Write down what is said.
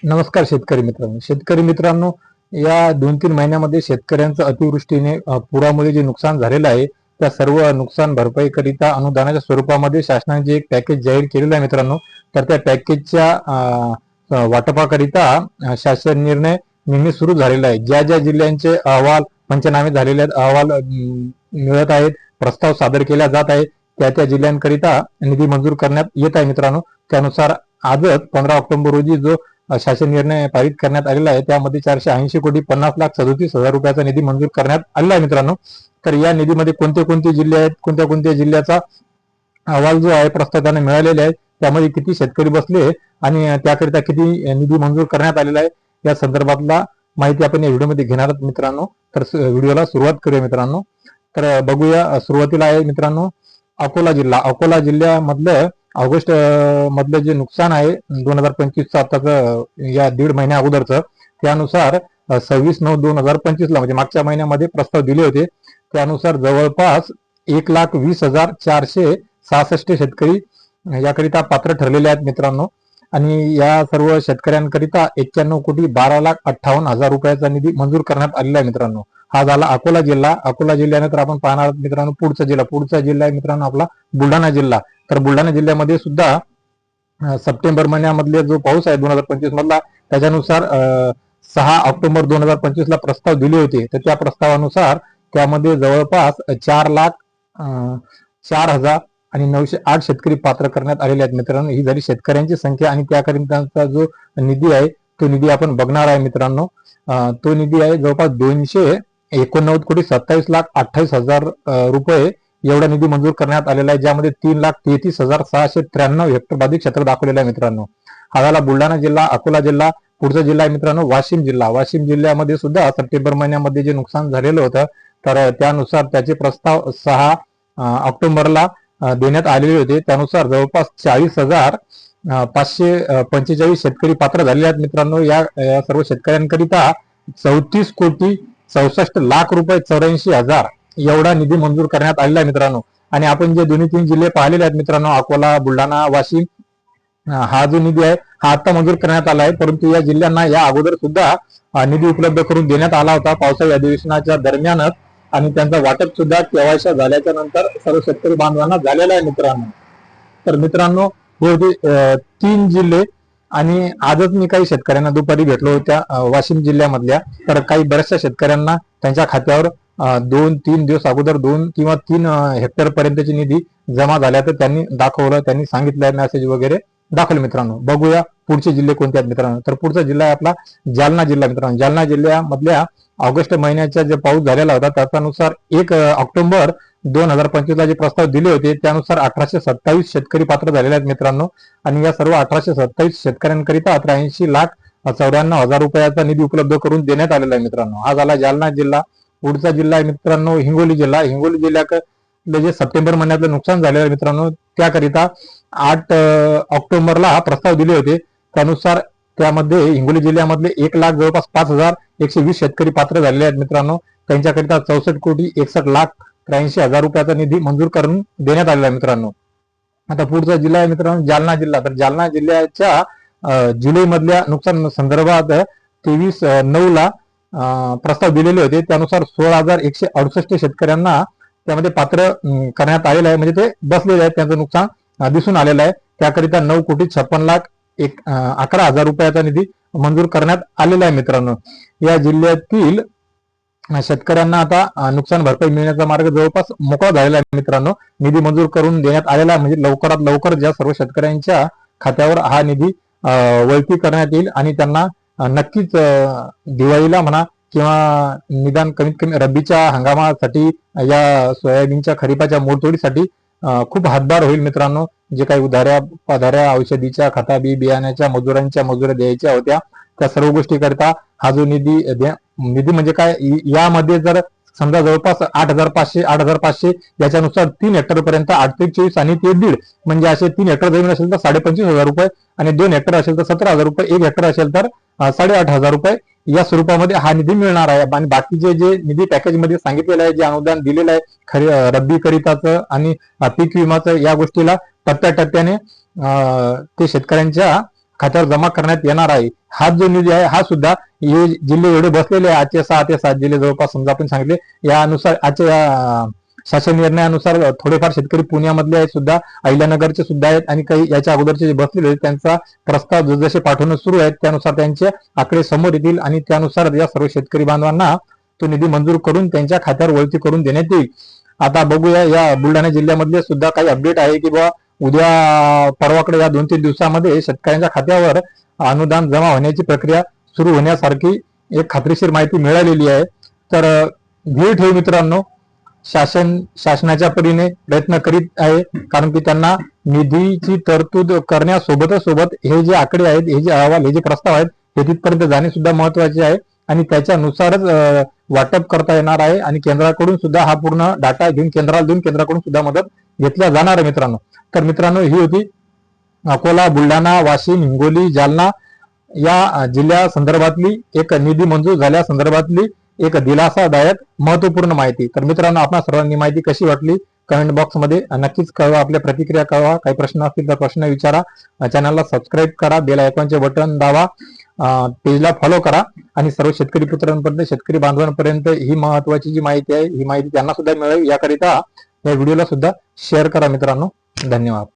नमस्कार शेतकरी मित्रांनो, या 2-3 महिन्यामध्ये शेतकऱ्यांचं अतिवृष्टीने पुरामुळे जे नुकसान झालेलं आहे त्या सर्व नुकसान भरपाई करिता अनुदानाच्या स्वरूपामध्ये शासनाने जे एक पॅकेज जाहीर केलेलं आहे मित्रांनो, तर त्या पॅकेजच्या वाटपाकरिता शासन निर्णय नेहमी सुरू झालेला आहे. ज्या ज्या जिल्ह्यांचे अहवाल पंचनामे झालेले आहेत, अहवाल मिळत आहेत, प्रस्ताव सादर केला जात आहे, त्या त्या जिल्ह्यांकरिता निधी मंजूर करण्यात येत आहे मित्रांनो. त्यानुसार आजच 15 ऑक्टोबर रोजी जो शासन निर्णय पारित करण्यात आलेला आहे त्यामध्ये 480,50,37,हजार रुपयाचा निधी मंजूर करण्यात आलेला आहे मित्रांनो. तर या निधीमध्ये कोणते कोणते जिल्हे आहेत, कोणत्या कोणत्या जिल्ह्याचा अहवाल जो आहे प्रस्ताव त्यांना मिळालेले आहे, त्यामध्ये किती शेतकरी बसले आणि त्याकरिता किती निधी मंजूर करण्यात आलेला आहे, या संदर्भातला माहिती आपण या व्हिडिओमध्ये घेणार आहोत मित्रांनो. तर व्हिडिओला सुरुवात करूया मित्रांनो. तर बघूया, सुरुवातीला आहे मित्रांनो अकोला जिल्हा. अकोला जिल्ह्यामधलं ऑगस्ट मधलं जे नुकसान आहे 2025चं आताचं या 1.5 महिन्या अगोदरचं, त्यानुसार 26/9/2025 ला म्हणजे मागच्या महिन्यामध्ये प्रस्ताव दिले होते. त्यानुसार जवळपास 1,20,466 शेतकरी याकरिता पात्र ठरलेले आहेत मित्रांनो. आणि या सर्व शेतकऱ्यांकरिता 91,12,58,000 रुपयाचा निधी मंजूर करण्यात आलेला आहे मित्रांनो. हा झाला अकोला जिल्हा. अकोला जिल्ह्यानंतर आपण पाहणार आहोत मित्रांनो पुढचा जिल्हा आहे मित्रांनो आपला बुलढाणा जिल्हा. तर बुलढाणा जिल्ह्यामध्ये सुद्धा सप्टेंबर महिन्यामधले जो पाऊस आहे 2025 मधला, त्याच्यानुसार 6 ऑक्टोबर 2025 ला प्रस्ताव दिले होते. तर त्या प्रस्तावानुसार त्यामध्ये जवळपास 4,04,908 शेतकरी पात्र करण्यात आलेले आहेत मित्रांनो. ही झाली शेतकऱ्यांची संख्या आणि त्याकरिताचा जो निधी आहे तो निधी आपण बघणार आहे मित्रांनो. तो निधी आहे जवळपास 289,27,28,000 रुपये एवढा निधी मंजूर करण्यात आलेला आहे, ज्यामध्ये 3,33,693 हेक्टर बाधित क्षेत्र दाखवलेलं आहे मित्रांनो. हा झाला बुलढाणा जिल्हा, अकोला जिल्हा. पुढचा जिल्हा आहे मित्रांनो वाशिम जिल्हा. वाशिम जिल्ह्यामध्ये सुद्धा सप्टेंबर महिन्यामध्ये जे नुकसान झालेलं होतं तर त्यानुसार त्याचे प्रस्ताव 6 ऑक्टोबरला देण्यात आलेले होते. त्यानुसार जवळपास 40,545 शेतकरी पात्र झालेले आहेत मित्रांनो. या सर्व शेतकऱ्यांकरिता 34,64,00,000 रुपये 84,000 एवढा निधी मंजूर करण्यात आलेला आहे मित्रांनो. आणि आपण जे 2-3 जिल्हे पाहिलेले आहेत मित्रांनो, अकोला, बुलढाणा, वाशिम, हा जो निधी आहे हा आता मंजूर करण्यात आला आहे. परंतु या जिल्ह्यांना या अगोदर सुद्धा निधी उपलब्ध करून देण्यात आला होता पावसाळी अधिवेशनाच्या दरम्यानच, आणि त्यांचा वाटप सुद्धा केवायसी झाल्याच्या नंतर सर्व शेतकरी बांधवांना झालेला आहे मित्रांनो. तर मित्रांनो हे होते 3 जिल्हे. आणि आजच मी काही शेतकऱ्यांना दुपारी भेटलो होत्या वाशिम जिल्ह्यामधल्या. तर काही बऱ्याचशा शेतकऱ्यांना त्यांच्या खात्यावर 2-3 दिवस अगोदर 2 किंवा 3 हेक्टर पर्यंतची निधी जमा झाल्या, तर त्यांनी दाखवलं, त्यांनी सांगितलंय, मेसेज वगैरे दाखवले मित्रांनो. बघूया पुढचे जिल्हे कोणते आहेत मित्रांनो. तर पुढचा जिल्हा आहे आपला जालना जिल्हा मित्रांनो. जालना जिल्ह्यामधल्या ऑगस्ट महिन्याचा जे पाऊस झालेला होता त्याच्यानुसार 1 ऑक्टोबर 2025 ला जे प्रस्ताव दिले होते त्यानुसार 1,827 शेतकरी पात्र झालेले आहेत मित्रांनो. आणि या सर्व 1,827 शेतकऱ्यांकरिता 83,94,000 रुपयाचा निधी उपलब्ध करून देण्यात आलेला आहे मित्रांनो. हा झाला जालना जिल्हा. पुढचा जिल्हा आहे मित्रांनो हिंगोली जिल्हा. हिंगोली जिल्ह्यातलं जे सप्टेंबर महिन्यातलं नुकसान झालेलं आहे मित्रांनो, त्याकरिता 8 ऑक्टोबरला प्रस्ताव दिले होते. त्यानुसार त्यामध्ये हिंगोली जिल्ह्यामधले 1,00,000 जवळपास 5,120 शेतकरी पात्र झालेले आहेत मित्रांनो. त्यांच्याकरिता 64,61,83,000 रुपयाचा निधी मंजूर करून देण्यात आलेला आहे मित्रांनो. आता पुढचा जिल्हा आहे मित्रांनो जालना जिल्हा. तर जालना जिल्ह्याच्या जुलै मधल्या नुकसान संदर्भात 23/9 प्रस्ताव दिलेले होते. त्यानुसार 16,168 शेतकऱ्यांना त्यामध्ये पात्र करण्यात आलेलं आहे, म्हणजे ते बसलेले आहेत, त्यांचं नुकसान दिसून आलेलं आहे. त्याकरिता 9,56,11,000 रुपयाचा निधी मंजूर करण्यात आलेला आहे मित्रांनो. या जिल्ह्यातील शेतकऱ्यांना आता नुकसान भरपाई मिळण्याचा मार्ग जवळपास मोकळा झालेला आहे मित्रांनो. निधी मंजूर करून देण्यात आलेला आहे, म्हणजे लवकरात लवकर ज्या सर्व शेतकऱ्यांच्या खात्यावर हा निधी वळती करण्यात येईल आणि त्यांना नक्कीच दिवाळीला म्हणा किंवा निदान कमीत कमी रब्बीच्या हंगामासाठी या सोयाबीनच्या खरीपाच्या मोडतोडीसाठी खूप हातभार होईल मित्रांनो. जे काही उधाऱ्या औषधीच्या खता बी बियाण्याच्या मजुऱ्या द्यायच्या होत्या त्या सर्व गोष्टी करता हा जो निधी म्हणजे काय, यामध्ये जर समजा जवळपास 8,500 याच्यानुसार 3 हेक्टर पर्यंत 8,24 आणि 1.5 म्हणजे असे 3 हेक्टर जमीन असेल तर 25,500 रुपये आणि 2 हेक्टर असेल तर 17,000 रुपये, 1 हेक्टर असेल तर 8,500 रुपये या स्वरूपामध्ये हा निधी मिळणार आहे. आणि बाकीचे जे निधी पॅकेज मध्ये सांगितलेलं आहे, जे अनुदान दिलेलं आहे रब्बी करिताचं आणि पीक विमाचं, या गोष्टीला टप्प्याटप्प्याने ते शेतकऱ्यांच्या खात्यावर जमा करण्यात येणार आहे. हा जो निधी आहे हा सुद्धा हे जिल्हे एवढे बसलेले आहे, आजचे 6 ते 7 जिल्हे जवळपास समजा आपण सांगितले, यानुसार आजच्या शासन निर्णयानुसार थोडेफार शेतकरी पुण्यामधले आहेत सुद्धा, अहिल्यानगरचे सुद्धा आहेत आणि काही याच्या अगोदरचे जे बसलेले आहेत त्यांचा प्रस्ताव जसे पाठवणं सुरू आहेत त्यानुसार त्यांचे आकडे समोर येतील आणि त्यानुसार या सर्व शेतकरी बांधवांना तो निधी मंजूर करून त्यांच्या खात्यावर वळती करून देण्यात येईल. आता बघूया या बुलढाणा जिल्ह्यामधले सुद्धा काही अपडेट आहे की बाबा उद्या परवाकडे या 2-3 दिवसामध्ये शेतकऱ्यांच्या खात्यावर अनुदान जमा होण्याची प्रक्रिया सुरू होण्यासारखी एक खात्रीशीर माहिती मिळालेली आहे. तर धीर ठेव मित्रांनो, शासनाच्या परीने प्रयत्न करीत आहे, कारण की त्यांना निधीची तरतूद करण्यासोबत हे जे आकडे आहेत, हे जे अहवाल, हे जे प्रस्ताव आहेत हे तिथपर्यंत जाणे सुद्धा महत्वाचे आहे आणि त्याच्यानुसारच वाटप करता येणार आहे आणि केंद्राकडून सुद्धा हा पूर्ण डाटा घेऊन केंद्राला देऊन केंद्राकडून सुद्धा मदत घेतल्या जाणार आहे मित्रांनो. तर मित्रांनो, ही होती अकोला, बुलढाणा, वाशिम, हिंगोली, जालना या जिल्ह्या संदर्भातली एक निधी मंजूर झाल्या संदर्भातली एक दिलासादायक महत्वपूर्ण माहिती. तर मित्रांनो, आपणा सर्वांनी माहिती कशी वाटली कमेंट बॉक्स मध्ये नक्कीच कळवा, आपल्या प्रतिक्रिया कळवा, काही प्रश्न असतील तर प्रश्न विचारा, चॅनलला सबस्क्राईब करा, बेल आयकॉनचे बटन दाबा, पेजला फॉलो करा आणि सर्व शेतकरी पुत्रांपर्यंत, शेतकरी बांधवांपर्यंत ही महत्वाची जी माहिती आहे ही माहिती त्यांना सुद्धा मिळावी याकरिता या व्हिडिओला सुद्धा शेअर करा मित्रांनो. धन्यवाद.